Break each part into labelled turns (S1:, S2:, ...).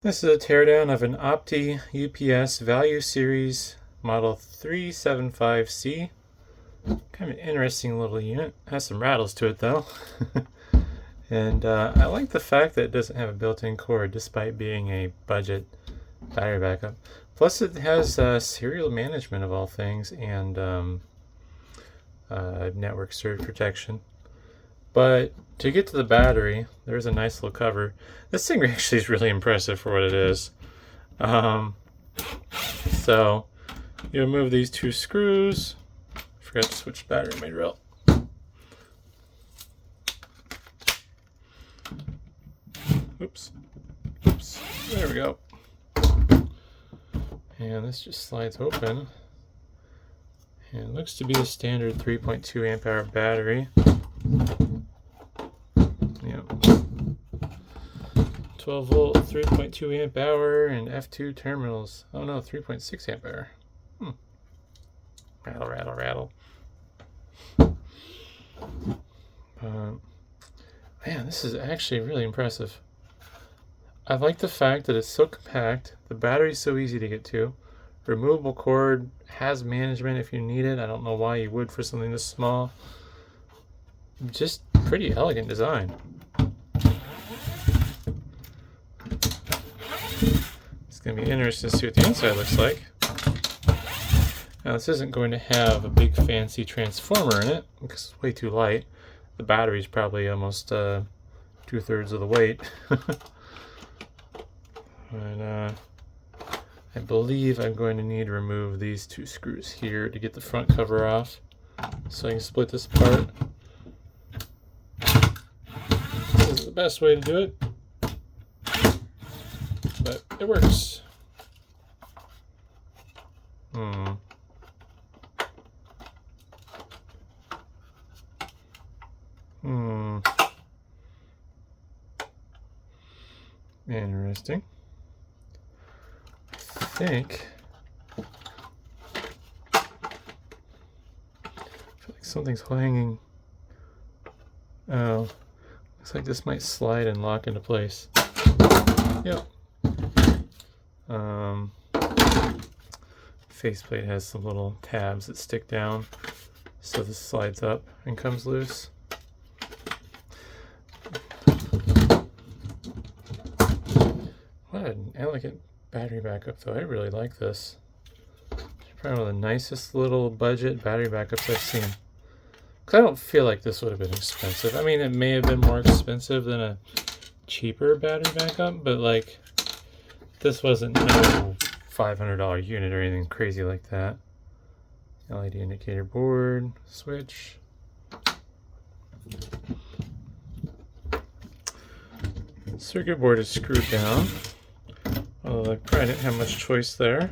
S1: This is a teardown of an Opti UPS Value Series Model 375C. Kind of an interesting little unit. Has some rattles to it though. And I like the fact that it doesn't have a built-in cord despite being a budget battery backup. Plus it has serial management of all things and network surge protection. But to get to the battery, there's a nice little cover. This thing actually is really impressive for what it is. So you remove these two screws. Forgot to switch battery in my drill. Oops. There we go. And this just slides open. And it looks to be a standard 3.2 amp hour battery. Yep. 12 volt, 3.2 amp hour, and F2 terminals. Oh no, 3.6 amp hour. Rattle, rattle, rattle. Man, this is actually really impressive. I like the fact that it's so compact, the battery's so easy to get to, removable cord, has management if you need it. I don't know why you would for something this small. Just pretty elegant design. It's going to be interesting to see what the inside looks like. Now this isn't going to have a big fancy transformer in it because it's way too light. The battery's probably almost 2/3 of the weight. And I believe I'm going to need to remove these two screws here to get the front cover off so I can split this apart. This is the best way to do it, but it works. Interesting. I think I feel like something's hanging. Oh, looks like this might slide and lock into place. Yep. Faceplate has some little tabs that stick down, so this slides up and comes loose. What an elegant battery backup though. I really like this. It's probably one of the nicest little budget battery backups I've seen. Because I don't feel like this would have been expensive. I mean, it may have been more expensive than a cheaper battery backup, but like this wasn't no $500 unit or anything crazy like that. LED indicator board, switch. Circuit board is screwed down. Although I probably didn't have much choice there.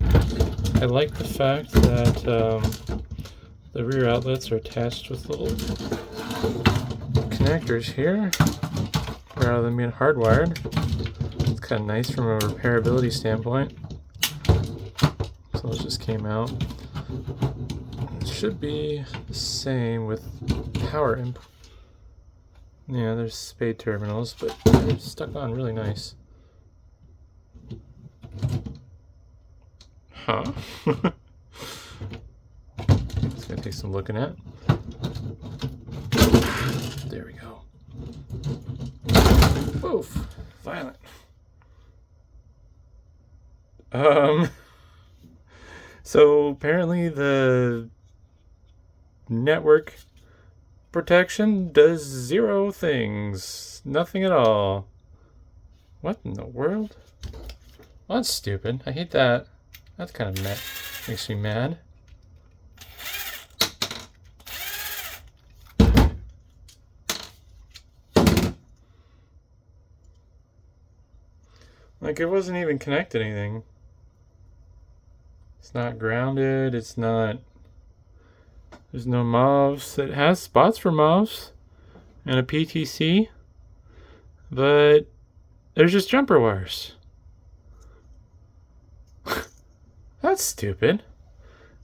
S1: I like the fact that the rear outlets are attached with little connectors here rather than being hardwired. It's kind of nice from a repairability standpoint. So it just came out. It should be the same with power input. Yeah, there's spade terminals, but they're stuck on really nice. Huh? It's gonna take some looking at. There we go. Oof, violent. So apparently the network protection does 0 things. Nothing at all. What in the world? Well, that's stupid. I hate that. That's kind of makes me mad. Like, it wasn't even connected to anything. It's not grounded. It's not... There's no MOVs. It has spots for MOVs and a PTC, but there's just jumper wires. That's stupid.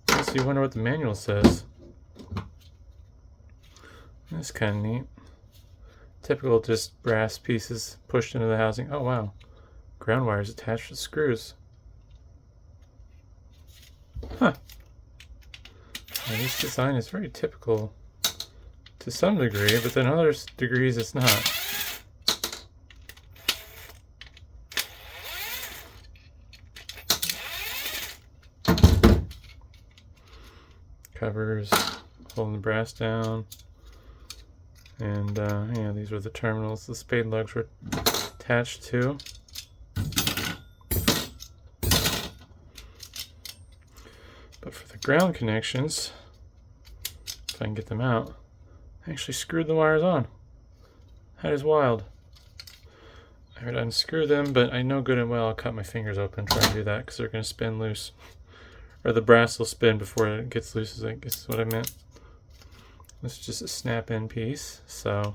S1: Makes you wonder what the manual says. That's kind of neat. Typical just brass pieces pushed into the housing. Oh wow, ground wires attached with screws. Huh. Now, this design is very typical to some degree, but then other degrees it's not. Covers holding the brass down, and yeah, these were the terminals the spade lugs were attached to. But for the ground connections, if I can get them out, I actually screwed the wires on. That is wild. I would unscrew them, but I know good and well I'll cut my fingers open trying to do that because they're going to spin loose. Or the brass will spin before it gets loose, I guess is what I meant. This is just a snap-in piece, so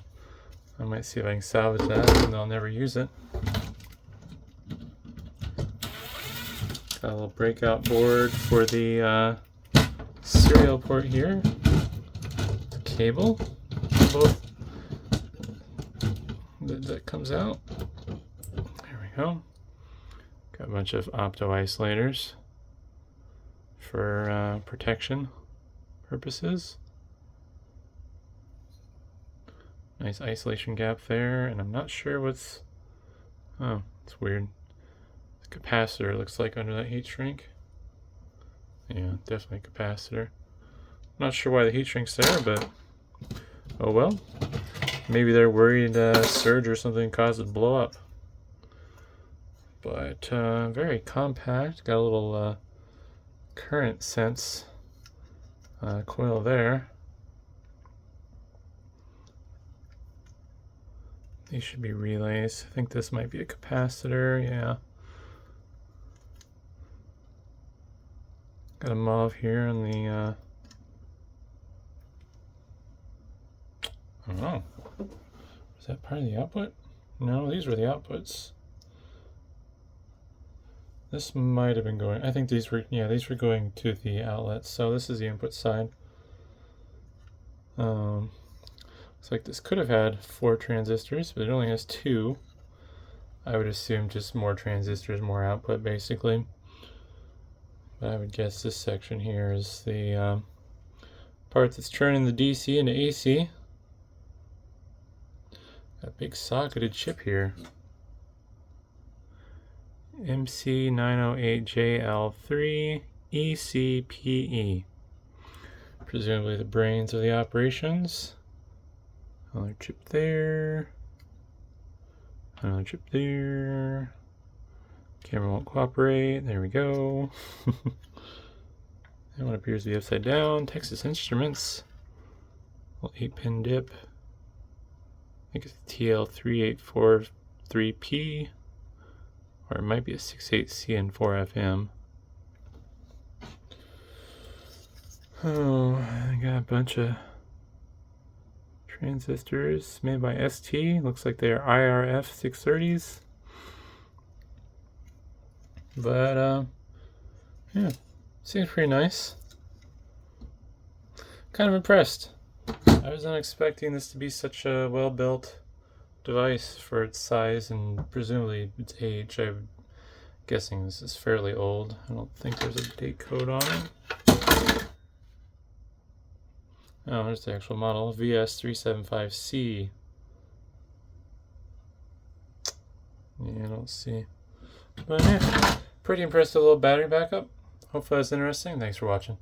S1: I might see if I can salvage that, even though I'll never use it. Got a little breakout board for the serial port here. The cable, both that comes out. There we go. Got a bunch of opto isolators for protection purposes. Nice isolation gap there, and I'm not sure what's... Oh, it's weird. The capacitor looks like under that heat shrink. Yeah, definitely a capacitor. Not sure why the heat shrink's there, but oh well. Maybe they're worried surge or something caused it to blow up. But very compact. Got a little current sense coil there. These should be relays. I think this might be a capacitor, yeah. Got a mauve here on the, I don't know. Is that part of the output? No, these were the outputs. This might have been going, I think these were, yeah, these were going to the outlets. So this is the input side. Looks like this could have had 4 transistors, but it only has 2. I would assume just more transistors, more output basically. But I would guess this section here is the part that's turning the DC into AC. Got a big socketed chip here. MC908JL3 ECPE. Presumably the brains of the operations. Another chip there. Another chip there. Camera won't cooperate. There we go. That one appears to be upside down. Texas Instruments. Little 8-pin dip. I think it's TL3843P. Or it might be a 68CN4FM. Oh, I got a bunch of transistors made by ST. Looks like they are IRF 630s. But, yeah, seems pretty nice. Kind of impressed. I was not expecting this to be such a well-built device for its size and presumably its age. I'm guessing this is fairly old. I don't think there's a date code on it. Oh, there's the actual model, VS375C. Yeah, I don't see. But yeah, pretty impressive little battery backup. Hopefully that's interesting. Thanks for watching.